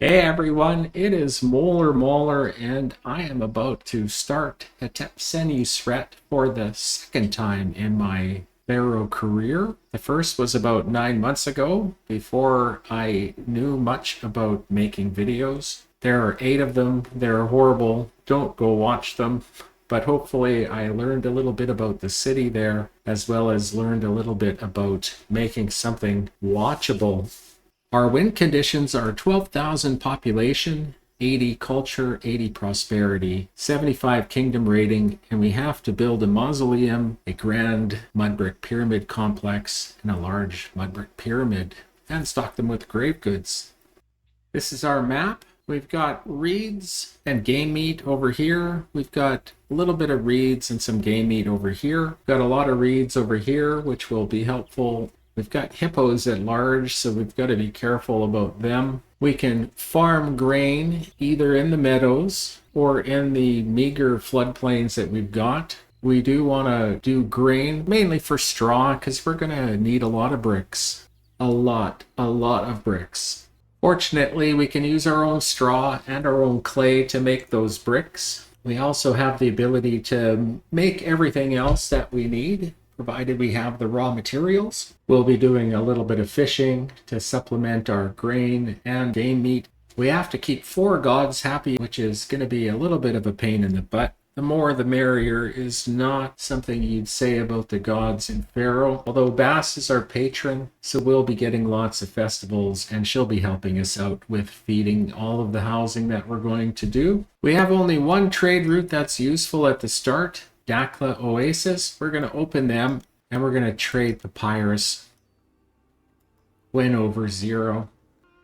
Hey everyone, it is Molar and I am about to start Hetepsenusret for the second time in my Pharaoh career. The first was about 9 months ago, before I knew much about making videos. There are 8 of them, they're horrible, don't go watch them. But hopefully I learned a little bit about the city there, as well as learned a little bit about making something watchable. Our win conditions are 12,000 population, 80 culture, 80 prosperity, 75 kingdom rating, and we have to build a mausoleum, a grand mud brick pyramid complex, and a large mud brick pyramid, and stock them with grave goods. This is our map. We've got reeds and game meat over here. We've got a little bit of reeds and some game meat over here. We've got a lot of reeds over here, which will be helpful. We've got hippos at large, so we've got to be careful about them. We can farm grain either in the meadows or in the meager floodplains that we've got. We do want to do grain mainly for straw because we're going to need a lot of bricks. A lot of bricks. Fortunately, we can use our own straw and our own clay to make those bricks. We also have the ability to make everything else that we need, provided we have the raw materials. We'll be doing a little bit of fishing to supplement our grain and game meat. We have to keep 4 gods happy, which is going to be a little bit of a pain in the butt. The more the merrier is not something you'd say about the gods in Pharaoh, although Bass is our patron, so we'll be getting lots of festivals, and she'll be helping us out with feeding all of the housing that we're going to do. We have only one trade route that's useful at the start, Dakla Oasis. We're going to open them, and we're going to trade papyrus. Win over 0.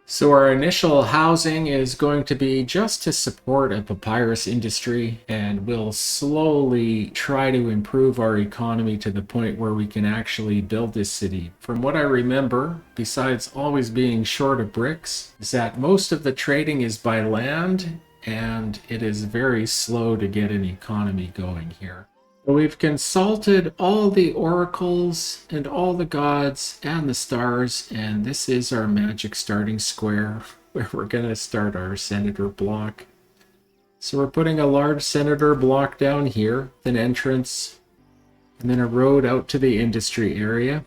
So our initial housing is going to be just to support a papyrus industry, and we'll slowly try to improve our economy to the point where we can actually build this city. From what I remember, besides always being short of bricks, is that most of the trading is by land, and it is very slow to get an economy going here. We've consulted all the oracles and all the gods and the stars, and this is our magic starting square where we're going to start our senator block. So we're putting a large senator block down here, an entrance, and then a road out to the industry area.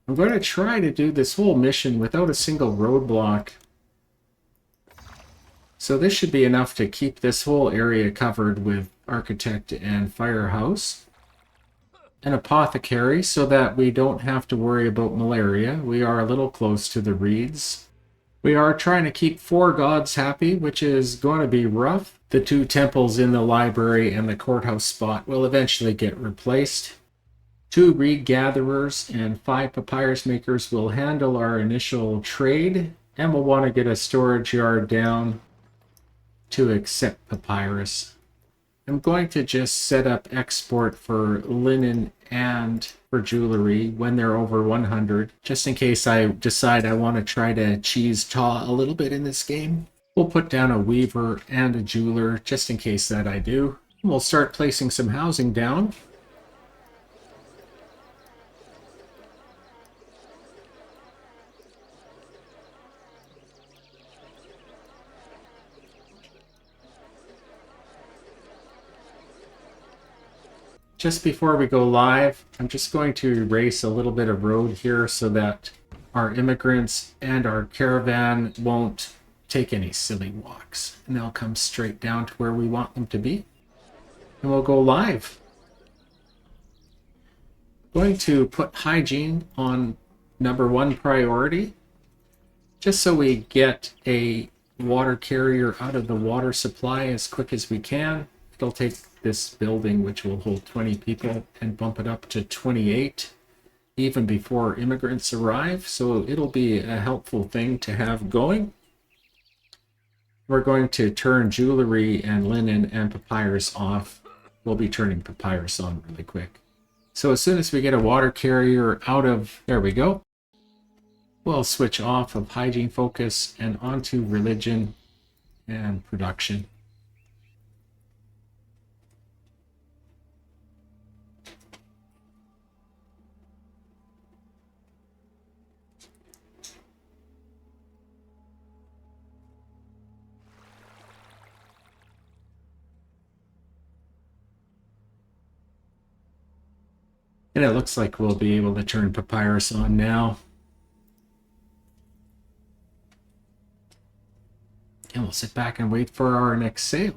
I'm going to try to do this whole mission without a single roadblock. So this should be enough to keep this whole area covered with architect and firehouse. An apothecary so that we don't have to worry about malaria. We are a little close to the reeds. We are trying to keep 4 gods happy, which is going to be rough. The 2 temples in the library and the courthouse spot will eventually get replaced. 2 reed gatherers and 5 papyrus makers will handle our initial trade, and we'll want to get a storage yard down to accept papyrus. I'm going to just set up export for linen and for jewelry when they're over 100, just in case I decide I want to try to cheese taw a little bit in this game. We'll put down a weaver and a jeweler just in case that I do. We'll start placing some housing down. Just before we go live, I'm just going to erase a little bit of road here so that our immigrants and our caravan won't take any silly walks, and they'll come straight down to where we want them to be, and we'll go live. Going to put hygiene on number 1 priority, just so we get a water carrier out of the water supply as quick as we can. It'll take this building, which will hold 20 people, and bump it up to 28 even before immigrants arrive, so it'll be a helpful thing to have going. We're going to turn jewelry and linen and papyrus off. We'll be turning papyrus on really quick. So as soon as we get a water carrier out of, there we go, we'll switch off of hygiene focus and onto religion and production. And it looks like we'll be able to turn papyrus on now. And we'll sit back and wait for our next sale.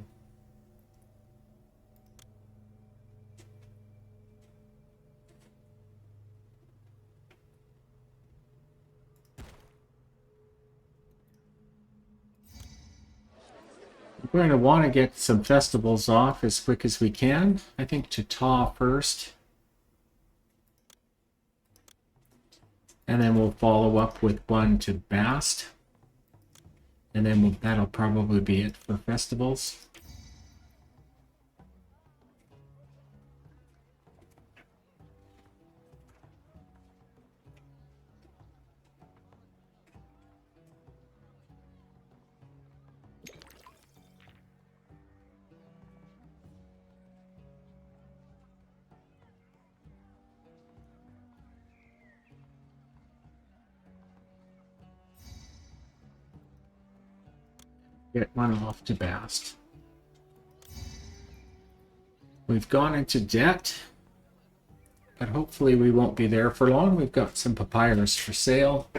We're going to want to get some festivals off as quick as we can. I think to Taw first. And then we'll follow up with one to Bast. And then that'll probably be it for festivals. Get one off to Bast. We've gone into debt, but hopefully we won't be there for long. We've got some papyrus for sale.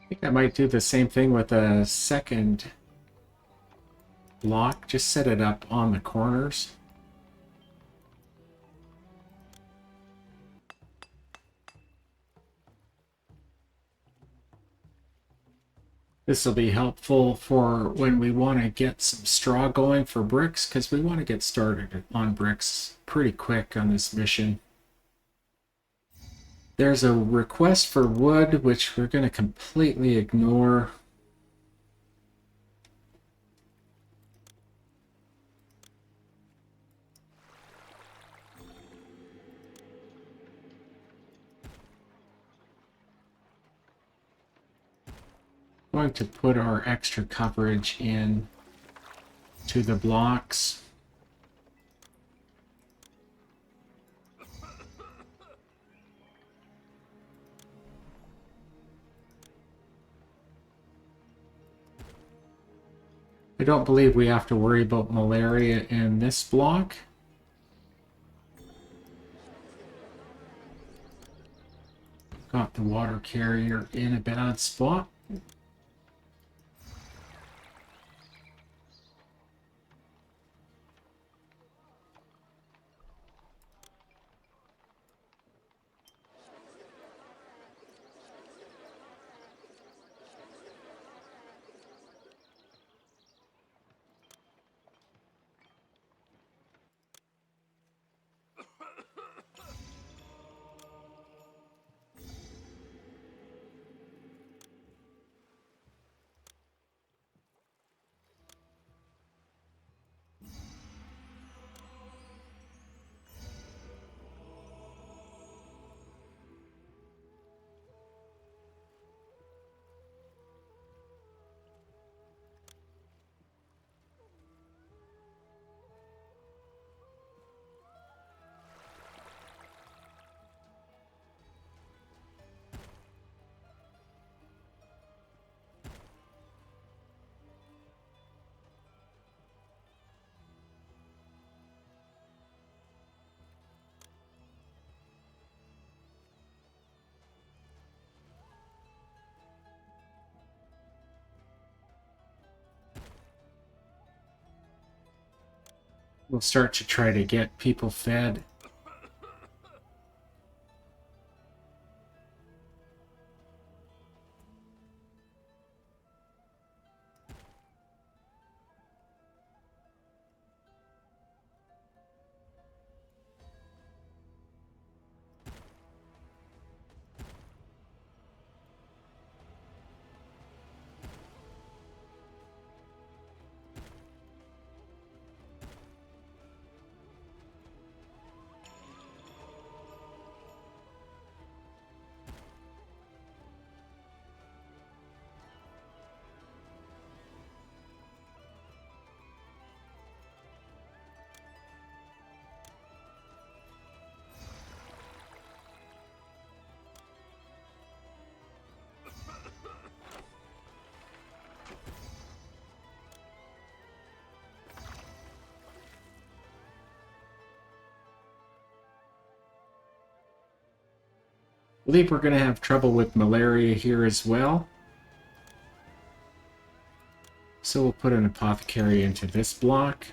I think I might do the same thing with a second block. Just set it up on the corners. This will be helpful for when we want to get some straw going for bricks, because we want to get started on bricks pretty quick on this mission. There's a request for wood, which we're going to completely ignore. Going to put our extra coverage in to the blocks. I don't believe we have to worry about malaria in this block. Got the water carrier in a bad spot. We'll start to try to get people fed. I believe we're going to have trouble with malaria here as well. So we'll put an apothecary into this block.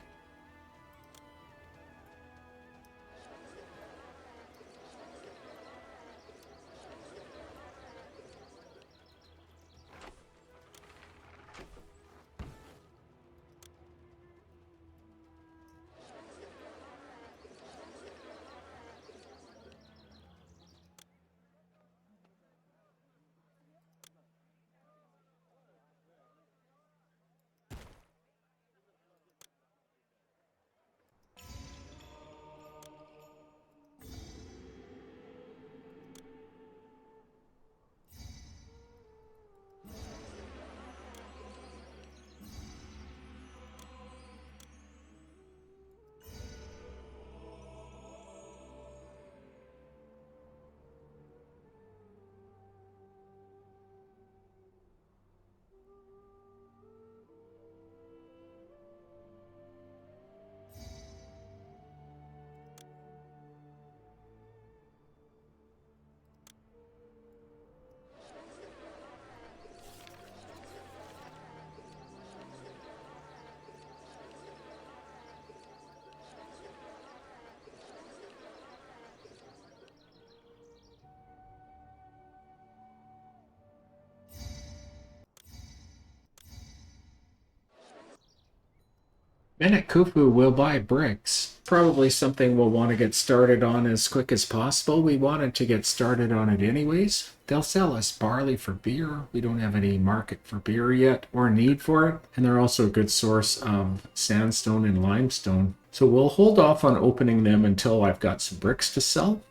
Bennett Kufu will buy bricks. Probably something we'll want to get started on as quick as possible. We wanted to get started on it anyways. They'll sell us barley for beer. We don't have any market for beer yet or need for it. And they're also a good source of sandstone and limestone. So we'll hold off on opening them until I've got some bricks to sell.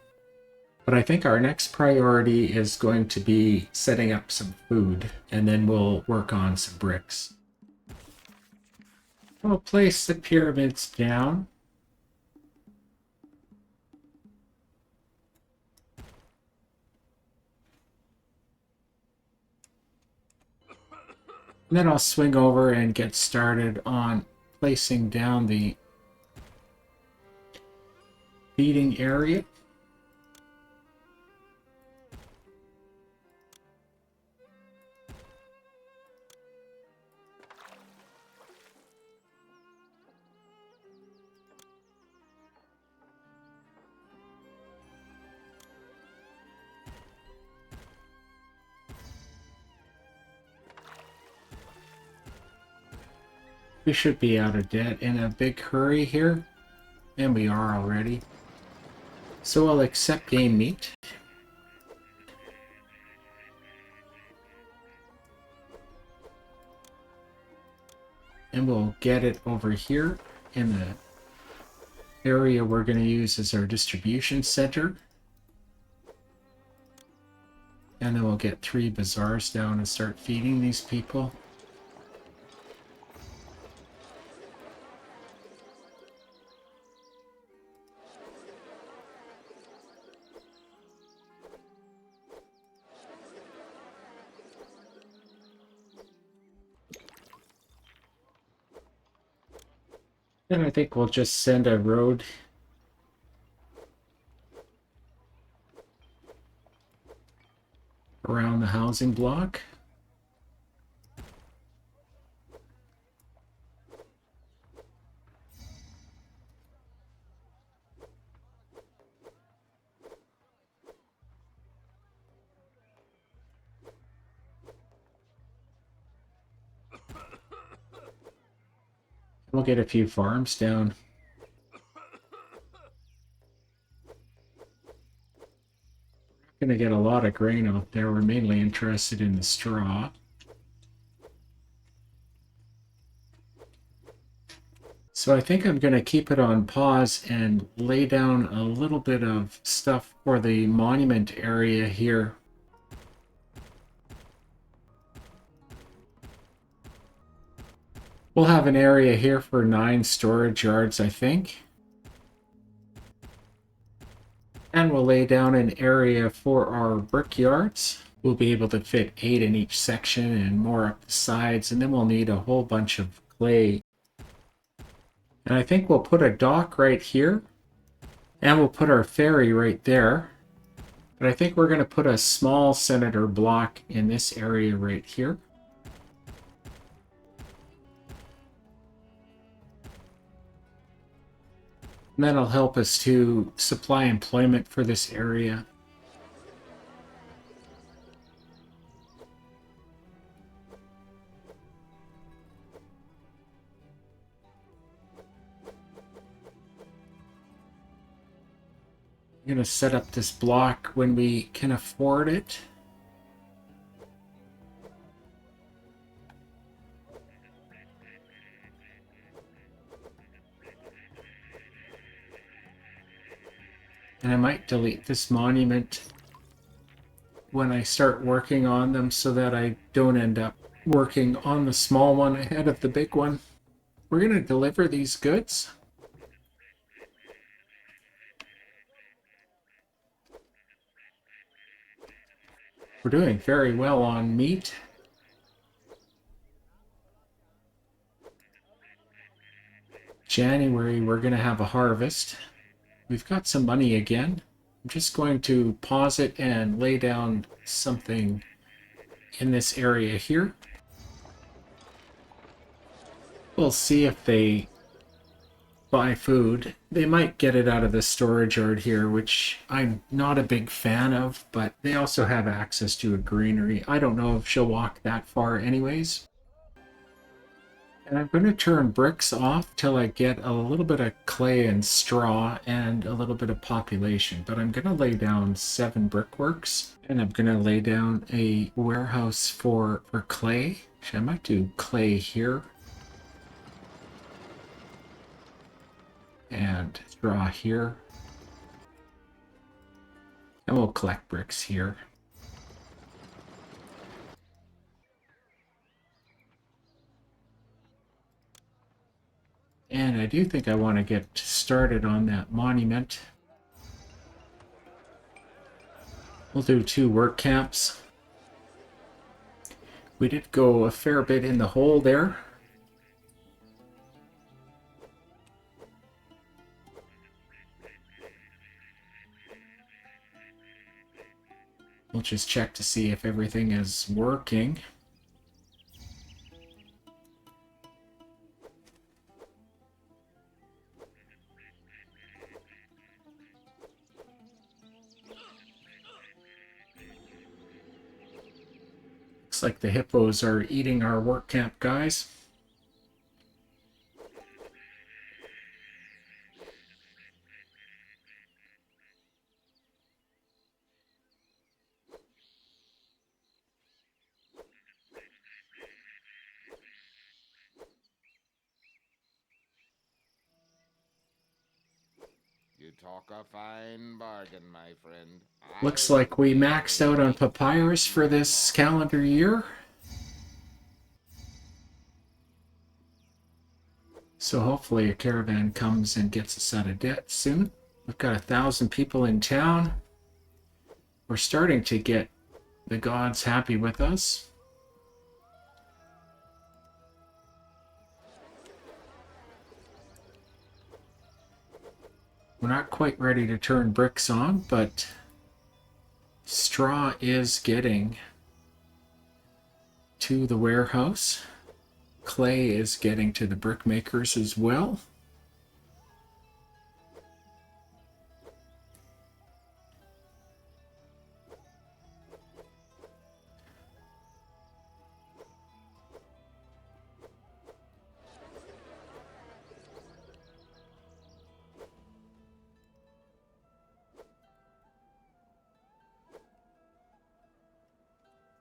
But I think our next priority is going to be setting up some food. And then we'll work on some bricks. We'll place the pyramids down. And then I'll swing over and get started on placing down the feeding area. We should be out of debt in a big hurry here, and we are already. So I'll accept game meat. And we'll get it over here in the area we're going to use as our distribution center. And then we'll get 3 bazaars down and start feeding these people. And I think we'll just send a road around the housing block. We'll get a few farms down. Gonna get a lot of grain out there. We're mainly interested in the straw. So I think I'm gonna keep it on pause and lay down a little bit of stuff for the monument area here. We'll have an area here for 9 storage yards, I think. And we'll lay down an area for our brickyards. We'll be able to fit 8 in each section and more up the sides, and then we'll need a whole bunch of clay. And I think we'll put a dock right here, and we'll put our ferry right there. But I think we're going to put a small senator block in this area right here. And that'll help us to supply employment for this area. I'm going to set up this block when we can afford it. And I might delete this monument when I start working on them so that I don't end up working on the small one ahead of the big one. We're going to deliver these goods. We're doing very well on meat. January, we're going to have a harvest. We've got some money again. I'm just going to pause it and lay down something in this area here. We'll see if they buy food. They might get it out of the storage yard here, which I'm not a big fan of, but they also have access to a greenery. I don't know if she'll walk that far anyways. And I'm going to turn bricks off till I get a little bit of clay and straw and a little bit of population. But I'm going to lay down 7 brickworks, and I'm going to lay down a warehouse for clay. Actually, I might do clay here. And straw here. And we'll collect bricks here. And I do think I want to get started on that monument. We'll do 2 work camps. We did go a fair bit in the hole there. We'll just check to see if everything is working. Looks like the hippos are eating our work camp guys. You talk a fine bargain, my friend. Looks like we maxed out on papyrus for this calendar year. So hopefully a caravan comes and gets us out of debt soon. We've got 1,000 people in town. We're starting to get the gods happy with us. We're not quite ready to turn bricks on, but straw is getting to the warehouse. Clay is getting to the brickmakers as well.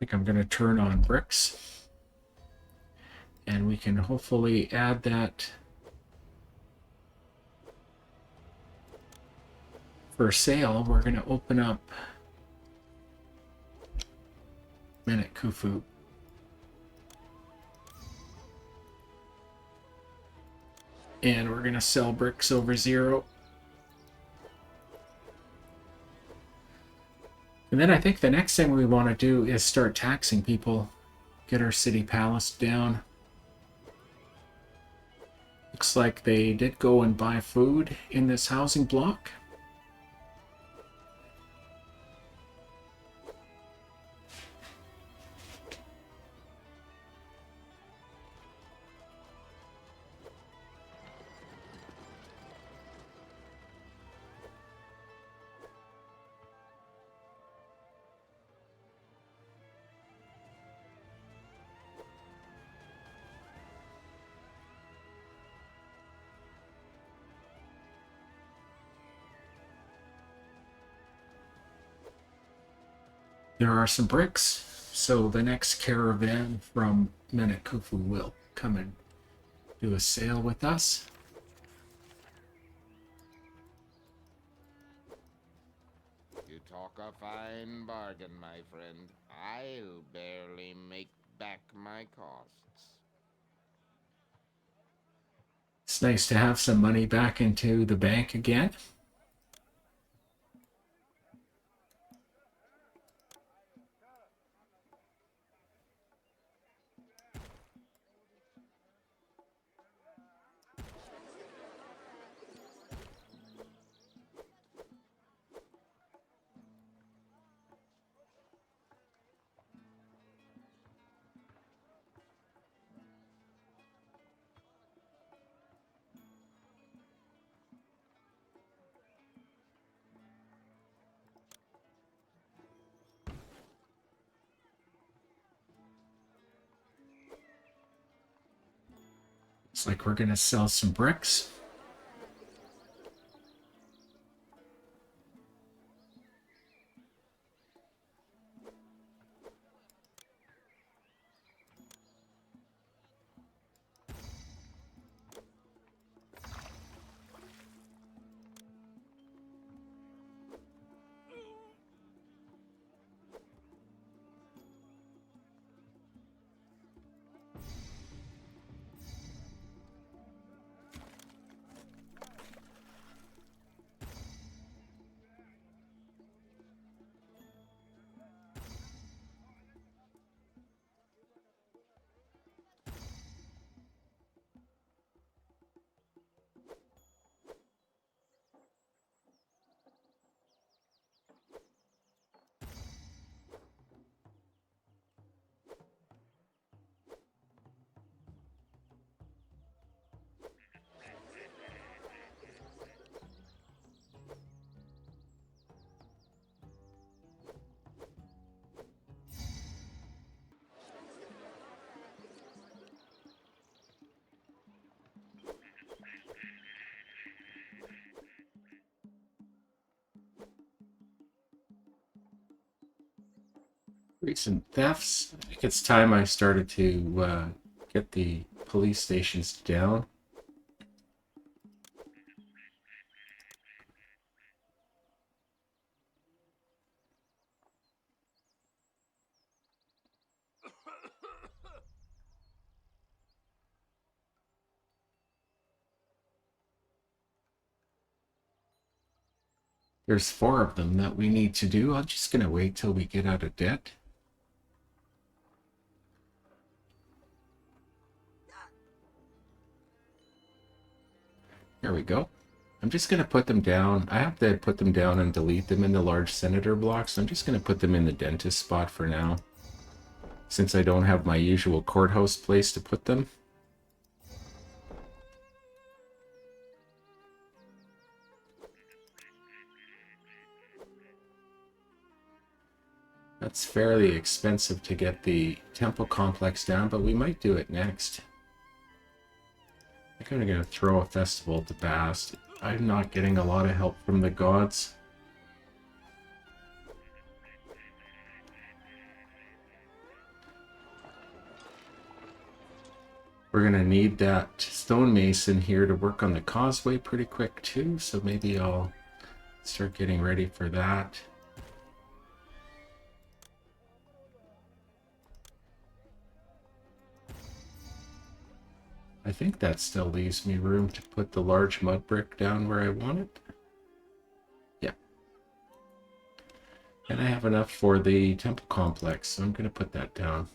think I'm going to turn on bricks. And we can hopefully add that for sale. We're going to open up Minute Khufu. And we're going to sell bricks over 0. And then I think the next thing we want to do is start taxing people. Get our city palace down. Looks like they did go and buy food in this housing block. There are some bricks, so the next caravan from Minute Khufu will come and do a sale with us. You talk a fine bargain, my friend. I'll barely make back my costs. It's nice to have some money back into the bank again. Looks like we're going to sell some bricks. Recent thefts. I think it's time I started to get the police stations down. There's 4 of them that we need to do. I'm just going to wait till we get out of debt. There we go. I'm just going to put them down. I have to put them down and delete them in the large senator blocks. So I'm just going to put them in the dentist spot for now, since I don't have my usual courthouse place to put them. That's fairly expensive to get the temple complex down, but we might do it next. I think I'm going to throw a festival to Bast. I'm not getting a lot of help from the gods. We're going to need that stonemason here to work on the causeway pretty quick too, so maybe I'll start getting ready for that. I think that still leaves me room to put the large mud brick down where I want it. Yeah. And I have enough for the temple complex, so I'm going to put that down.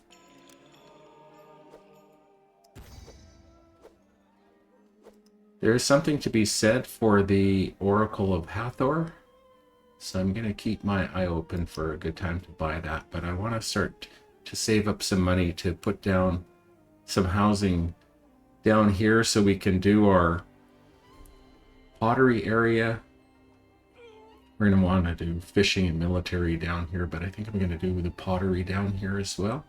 There is something to be said for the Oracle of Hathor, so I'm going to keep my eye open for a good time to buy that, but I want to start to save up some money to put down some housing down here so we can do our pottery area. We're going to want to do fishing and military down here, but I think I'm going to do the pottery down here as well.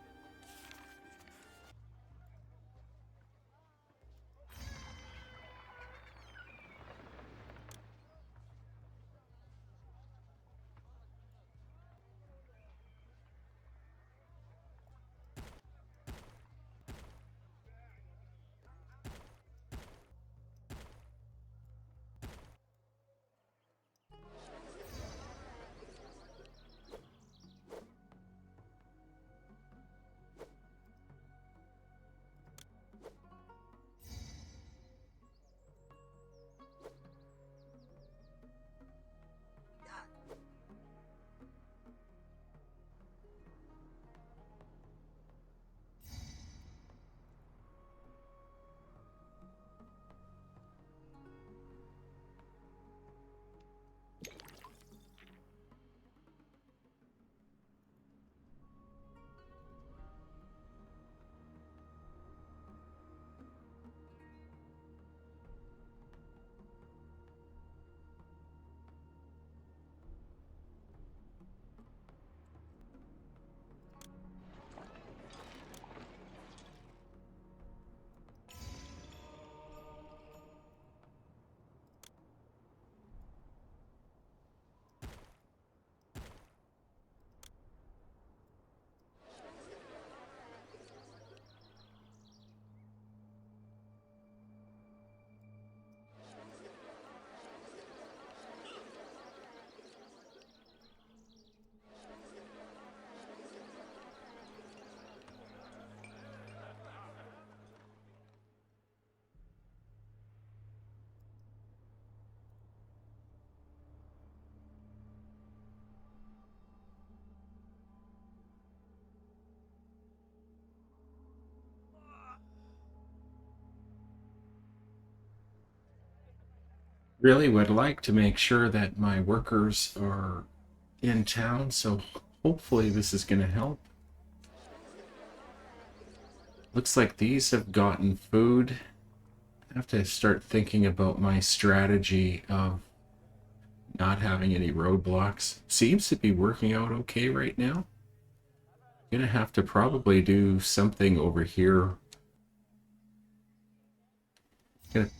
Really would like to make sure that my workers are in town, so hopefully this is going to help. Looks like these have gotten food. I have to start thinking about my strategy of not having any roadblocks. Seems to be working out okay right now. Gonna have to probably do something over here. Gonna,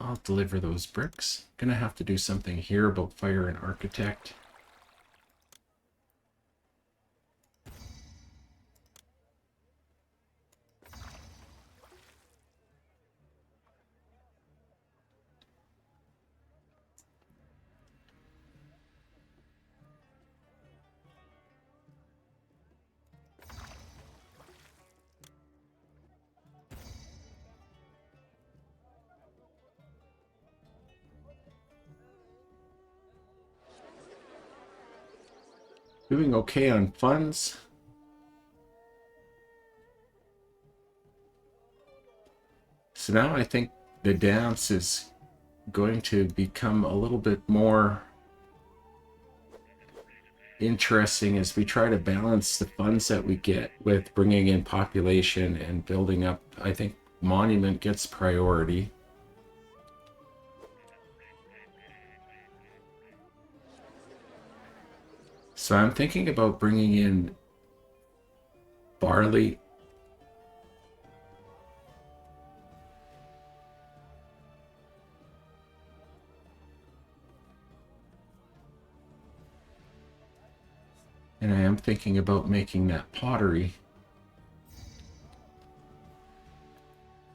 I'll deliver those bricks. Gonna have to do something here about fire and architect. Doing okay on funds. So now I think the dance is going to become a little bit more interesting as we try to balance the funds that we get with bringing in population and building up. I think monument gets priority. So I'm thinking about bringing in barley. And I am thinking about making that pottery.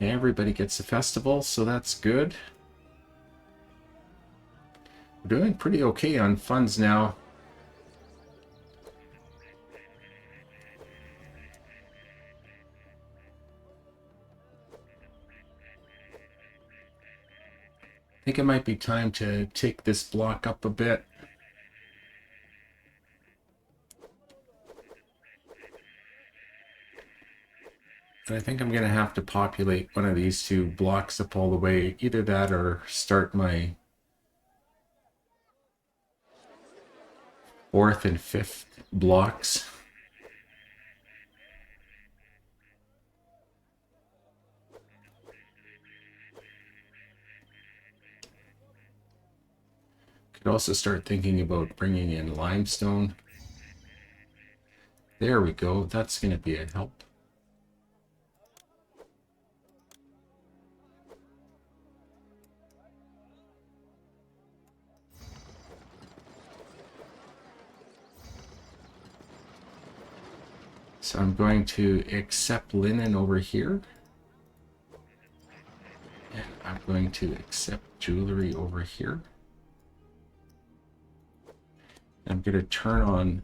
Everybody gets a festival, so that's good. We're doing pretty okay on funds now. I think it might be time to take this block up a bit. And I think I'm going to have to populate one of these two blocks up all the way. Either that or start my 4th and 5th blocks. Could also start thinking about bringing in limestone. There we go. That's going to be a help. So I'm going to accept linen over here. And I'm going to accept jewelry over here. I'm going to turn on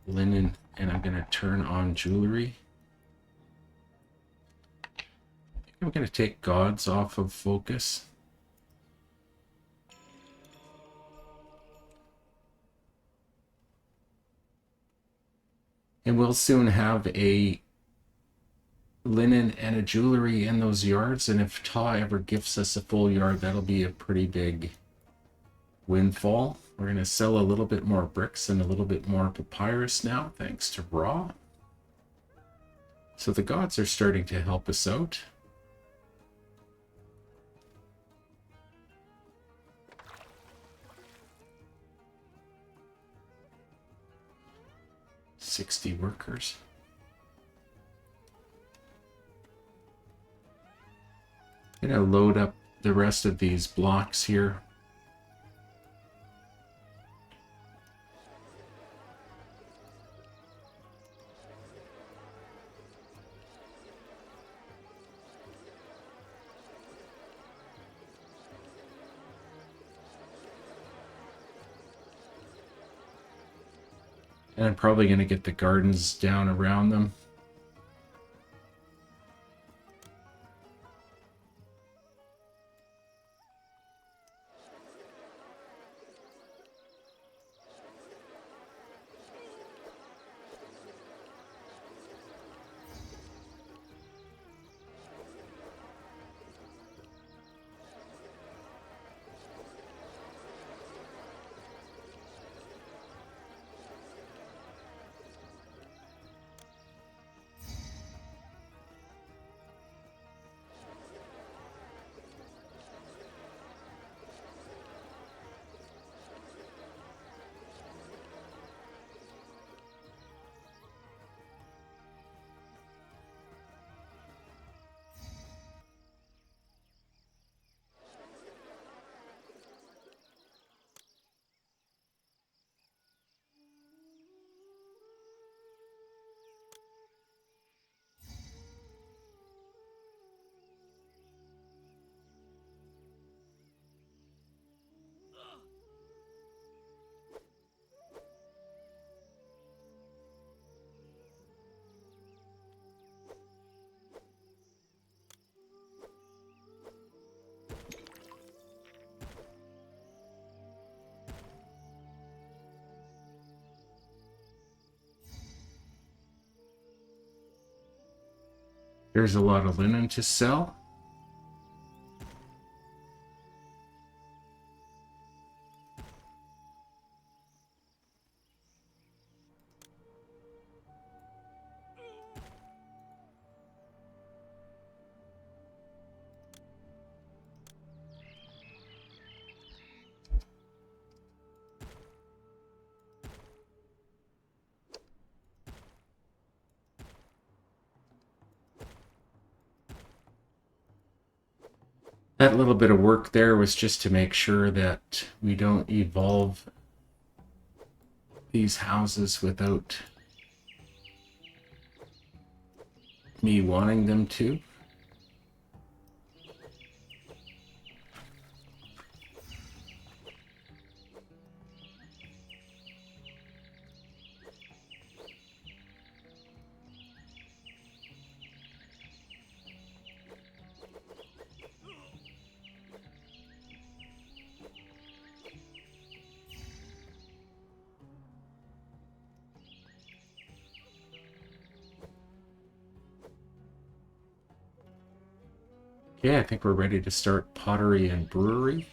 linen and I'm going to turn on jewelry. I'm going to take gods off of focus. And we'll soon have a linen and a jewelry in those yards. And if Ta ever gifts us a full yard, that'll be a pretty big windfall. We're going to sell a little bit more bricks and a little bit more papyrus now, thanks to Ra. So the gods are starting to help us out. $60 workers. I'm going to load up the rest of these blocks here. And I'm probably going to get the gardens down around them. There's a lot of linen to sell. That little bit of work there was just to make sure that we don't evolve these houses without me wanting them to. Yeah, I think we're ready to start pottery and brewery.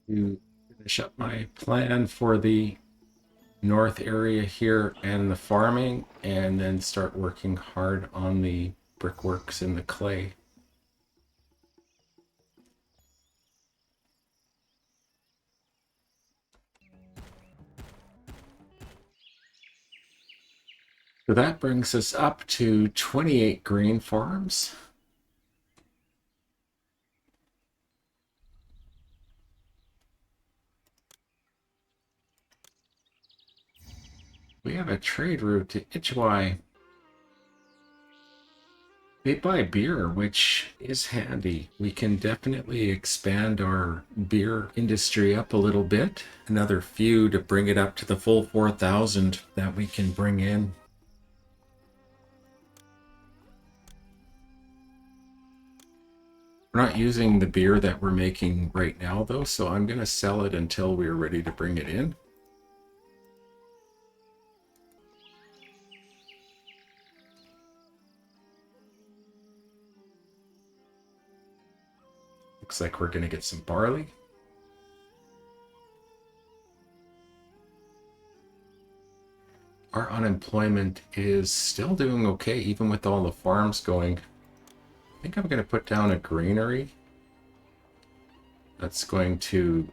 to finish up my plan for the north area here and the farming, and then start working hard on the brickworks and the clay. So that brings us up to 28 grain farms. We have a trade route to Ichwai. They buy beer, which is handy. We can definitely expand our beer industry up a little bit. Another few to bring it up to the full 4,000 that we can bring in. We're not using the beer that we're making right now, though, so I'm going to sell it until we're ready to bring it in. Looks like we're going to get some barley. Our unemployment is still doing okay, even with all the farms going. I think I'm going to put down a granary. That's going to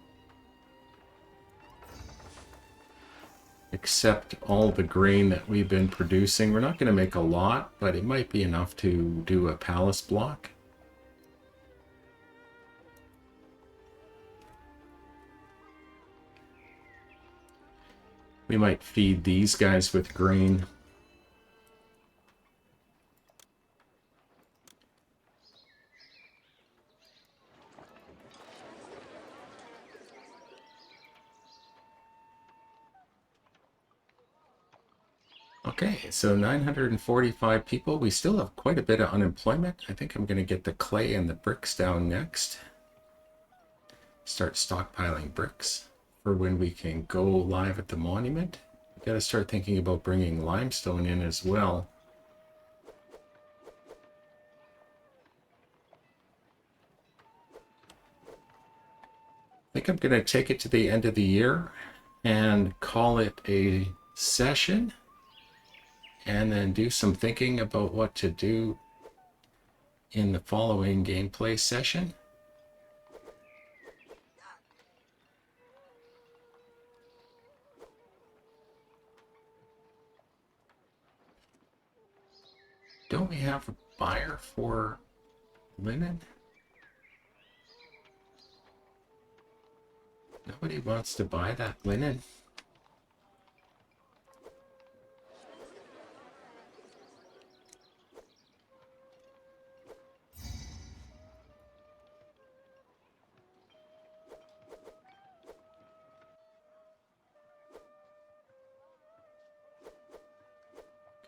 accept all the grain that we've been producing. We're not going to make a lot, but it might be enough to do a palace block. We might feed these guys with grain. Okay, so 945 people. We still have quite a bit of unemployment. I think I'm going to get the clay and the bricks down next. Start stockpiling bricks for when we can go live at the monument. We've got to start thinking about bringing limestone in as well. I think I'm going to take it to the end of the year and call it a session, and then do some thinking about what to do in the following gameplay session. Don't we have a buyer for linen? Nobody wants to buy that linen.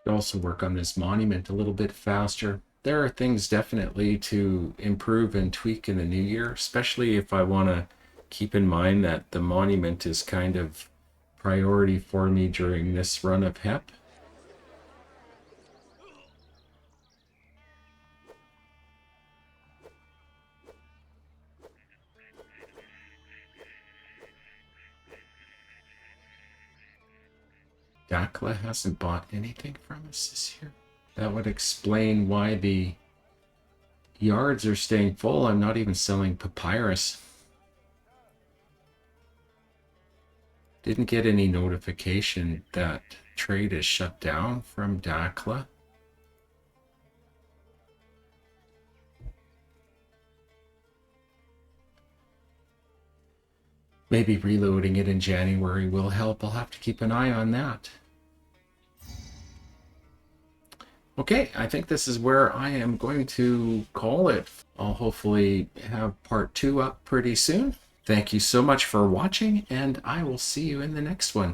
Could also work on this monument a little bit faster. There are things definitely to improve and tweak in the new year, especially if I want to keep in mind that the monument is kind of priority for me during this run of HEP. Dakla hasn't bought anything from us this year. That would explain why the yards are staying full. I'm not even selling papyrus. Didn't get any notification that trade is shut down from Dakla. Maybe reloading it in January will help. I'll have to keep an eye on that. Okay, I think this is where I am going to call it. I'll hopefully have part 2 up pretty soon. Thank you so much for watching, and I will see you in the next one.